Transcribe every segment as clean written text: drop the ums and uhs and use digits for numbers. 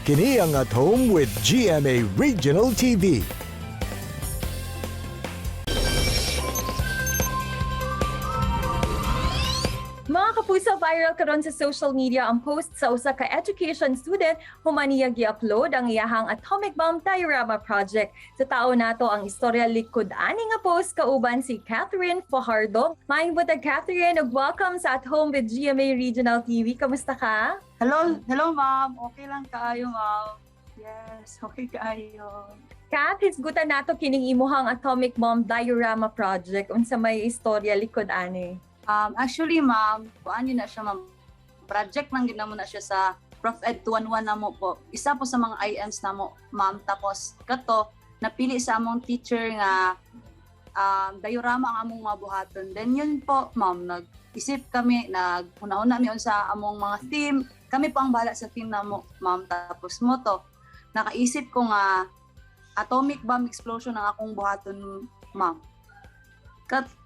Kini ang At Home with GMA Regional TV. Mga kapuso, viral karon sa social media ang post sa usa ka education student humaniya gi-upload ang iyahang atomic bomb diorama project. Sa taon nato ang istorya likod ani nga post kauban si Catherine Fajardo. Maayong buntag Catherine ug welcome sa At Home with GMA Regional TV. Kamusta ka? Hello ma'am. Okay lang kaayo ma'am. Yes, okay kaayo. Kat, hisgutan nato kining imuhang atomic bomb diorama project unsa may istorya likod ani. Actually ma'am, kuan yun na siya ma'am. Project lang gid namo na siya sa Prof Ed 211 na mo po. Isa po sa mga IMs na mo ma'am. Tapos kato napili sa among teacher nga diorama ang among mabuhaton. Then yun po ma'am, nag-isip kami, nag-una-una mi sa among mga theme. Kami po ang bahala sa theme na mo ma'am. Tapos mo to, nakaisip ko nga atomic bomb explosion ang akong buhaton ma'am.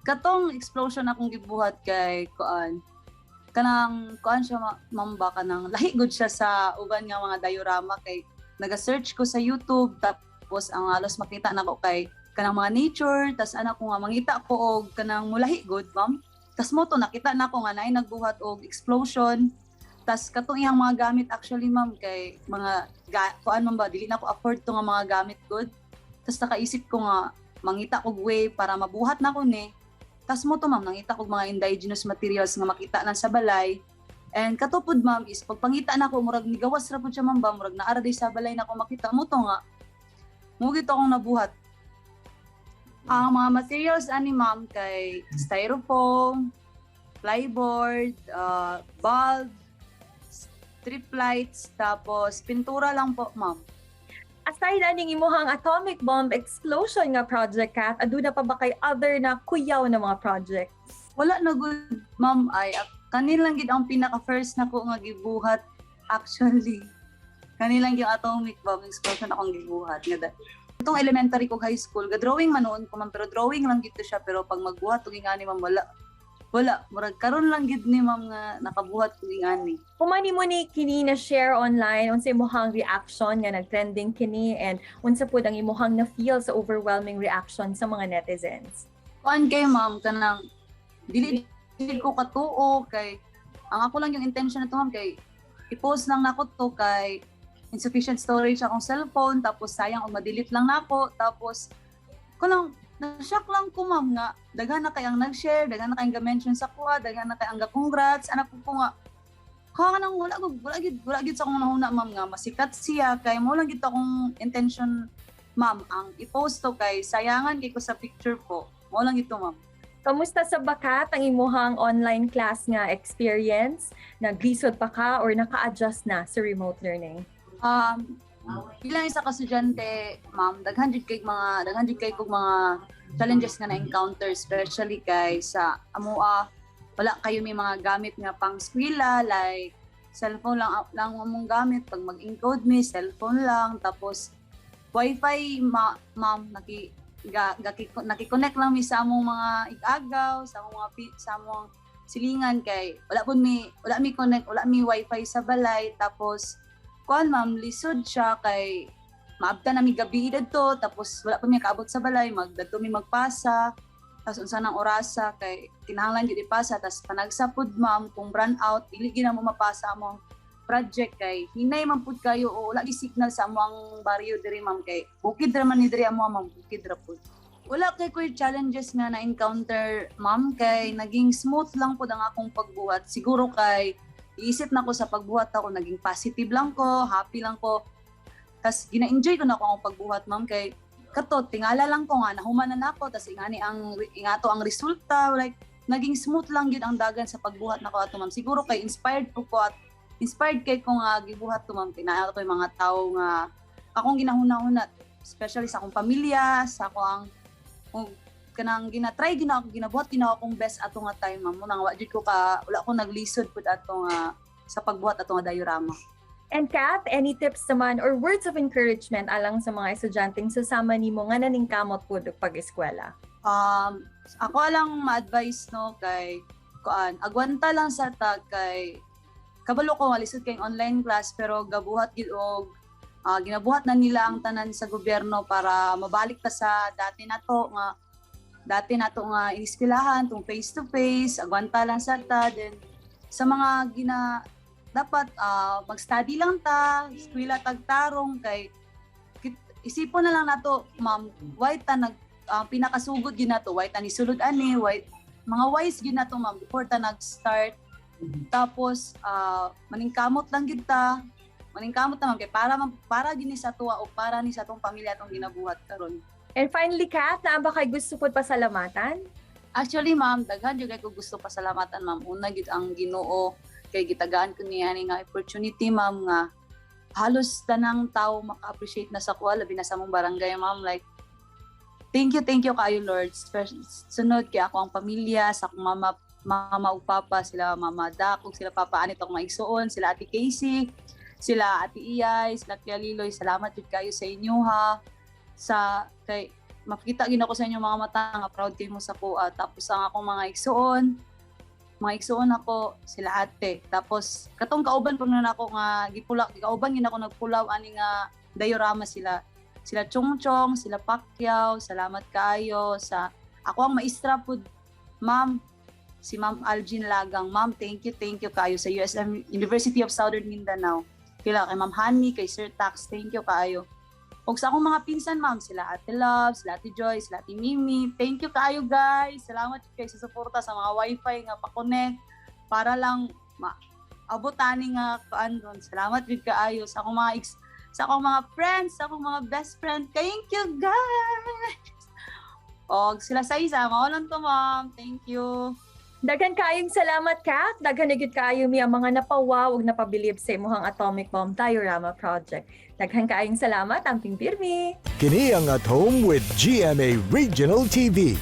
Katong explosion akong gibuhat kay kanang siya ma'am ba kanang lahi gud siya sa uban nga mga diorama kay naga-search ko sa YouTube tapos ang alos makita nako kay kanang mga nature tas ana ko nga mangita ko og kanang mulahi gud ma'am. Tas mo to nakita nako nga naay nagbuhat og explosion. Tas katong iyang mga gamit actually ma'am kay mga man ba dili na ko afford to nga mga gamit gud. Tas nakaisip ko nga mangita kog way para mabuhat na ko ni. Tas mo to ma'am, nangita kog mga indigenous materials nga makita lang sa balay. And katupod ma'am is pagpangita na ko murag nigawas ra pud siya ma'am ba, murag naara day sa balay na ko makita mo to nga. Mugito akong nabuhat. Ang mga materials ani ma'am kay styrofoam, plyboard, bulb, strip lights, tapos pintura lang po ma'am. Aside aning imuhang atomic bomb explosion nga project Kat, aduna pa ba kay other na kuyaw na mga projects? Wala na good ma'am ay kanilang gid ang pinaka first na ko nga gibuhat actually. Kanilang yung atomic bomb explosion akong gibuhat nga itong elementary ko high school, ga-drawing man noon ko ma'am, pero drawing lang gito siya pero pag magbuhat ug ingani ma'am wala murag karon lang gid ni ma'am nga nakabuhat ug ingani. Kumani mo ni kini na share online unsa imong reaction nga nagtrending kini and unsa pud ang imong na feel sa overwhelming reaction sa mga netizens? Kuan kay ma'am kanang dili ko katuo kay ang ako lang yung intention nito ma'am kay i-post lang nako to kay insufficient storage akong cellphone tapos sayang og ma-delete lang nako tapos kunang na-shock lang ko ma'am nga daghan na kay ang nag-share, daghan na kay ang ga-mention sa kuha, daghan na kay ang ga-congrats, anak ko nga kanang wala gid sa akong nahuna ma'am nga masikat siya kay mo lang gid akong intention ma'am ang i-post to kay sayangan kay ko sa picture po. Mo lang ito ma'am. Kamusta sa bakat ang imuhang online class nga experience? Naglisod pa ka or naka-adjust na sa remote learning? Bilang isa ka estudyante, ma'am, daghan jud kay kog mga challenges nga na-encounter especially kay sa amoa wala kayo may mga gamit nga pang eskwela like cellphone lang among gamit pag mag-encode mi cellphone lang tapos wifi ma'am nakikonnect lang mi sa among mga igagaw sa among silingan kay wala mi connect wala mi wifi sa balay tapos kuan ma'am lisod siya kay maabta na mi gabi didto tapos wala pa mi kaabot sa balay magdadto mi magpasa tapos unsa nang orasa kay kinahanglan gyud ipasa tapos panagsapod ma'am kung run out dili gyud na mo mapasa among project kay hinay man pud kayo o wala gi signal sa among baryo diri ma'am kay bukid ra man ni diri amo ma'am bukid ra pud. Wala kay ko challenges nga na encounter ma'am kay naging smooth lang pud ang akong pagbuhat siguro kay iisip na ko sa pagbuhat ako, naging positive lang ko, happy lang ko. Tapos gina-enjoy ko na ako ang pagbuhat, ma'am, kay kato, tingala lang ko nga, nahumanan ako, tapos ingato ang resulta, like, naging smooth lang yun ang dagan sa pagbuhat na ko ato, ma'am. Siguro kay inspired ko at inspired kay ko nga gibuhat to, ma'am. Tinaya ko yung mga tao nga akong ginahuna-hunat, especially sa akong pamilya, sa akong kanang ginabuhat akong best ato nga time ma'am nang wala ko naglisod pud ato nga sa pagbuhat ato nga diorama. And Kat, any tips naman or words of encouragement alang sa mga estudyanteng sasama nimo nga naningkamot pud og pag-eskwela? Ako lang ma-advise no kay agwanta lang sa tag kay kabalo ko nga lisod kay online class pero gabuhat gid og ginabuhat na nila ang tanan sa gobyerno para mabalik ta sa dati nato nga iniskwilahan tong face to face, agwanta lang sa ta, then sa mga dapat mag-study lang ta, eskwela tagtarong kay isipon na lang nato ma'am, why ta pinakasugod gyud nato, why ta ni sulod ani, why mga wise gyud nato ma'am before ta nag-start. Tapos maningkamot lang gyud ta, maningkamot naman kay para gini sa tuwa o para ni sa tong pamilya atong ginabuhat karon. And finally, Kat, na ba kay gusto po pasalamatan? Actually ma'am, daghan jud kay ko gusto pasalamatan ma'am. Una gid ang Ginoo kay gitagaan ko niya nga opportunity ma'am nga halos tanang tao maka-appreciate na sa kuha labi na sa mong barangay ma'am, like thank you kayo Lord. Sunod kay ako ang pamilya, sa akong mama ug papa, sila mama Dak ug sila papa Anit akong maigsuon, sila Ate Casey, sila Ate Iyay, sila Tia Liloy, salamat jud kayo sa inyo ha. Kay makita gid ako sa inyo mga mata nga proud kayo mo sa kuha. Tapos ang akong mga igsuon ako sila ate. Tapos katong kauban pag na ako nga kauban gid ako nagpulaw ani nga diorama sila Chongchong, sila Pacquiao, salamat kayo sa ako ang maestra pud ma'am, si Ma'am Algin Lagang. Ma'am, thank you kayo sa USM University of Southern Mindanao. Kila kay Ma'am Honey, kay Sir Tax, thank you kayo. Og sa akong mga pinsan ma'am, sila Ate Love, sila Ate Joy, sila Ate Mimi. Thank you kayo guys. Salamat kayo sa suporta sa mga wifi nga pa-connect para lang abot ani nga kuan ron. Salamat gid kaayo sa akong mga friends, sa akong mga best friend. Thank you guys. Og sila sa isa, mao lang to ma'am. Thank you. Daghan kaayong salamat, Kat. Daghan na gyud kaayo mi ang mga napawaw ug napabilib sa imong Atomic Bomb Diorama Project. Daghan kaayong salamat, Amping Pirmi. Kini ang At Home with GMA Regional TV.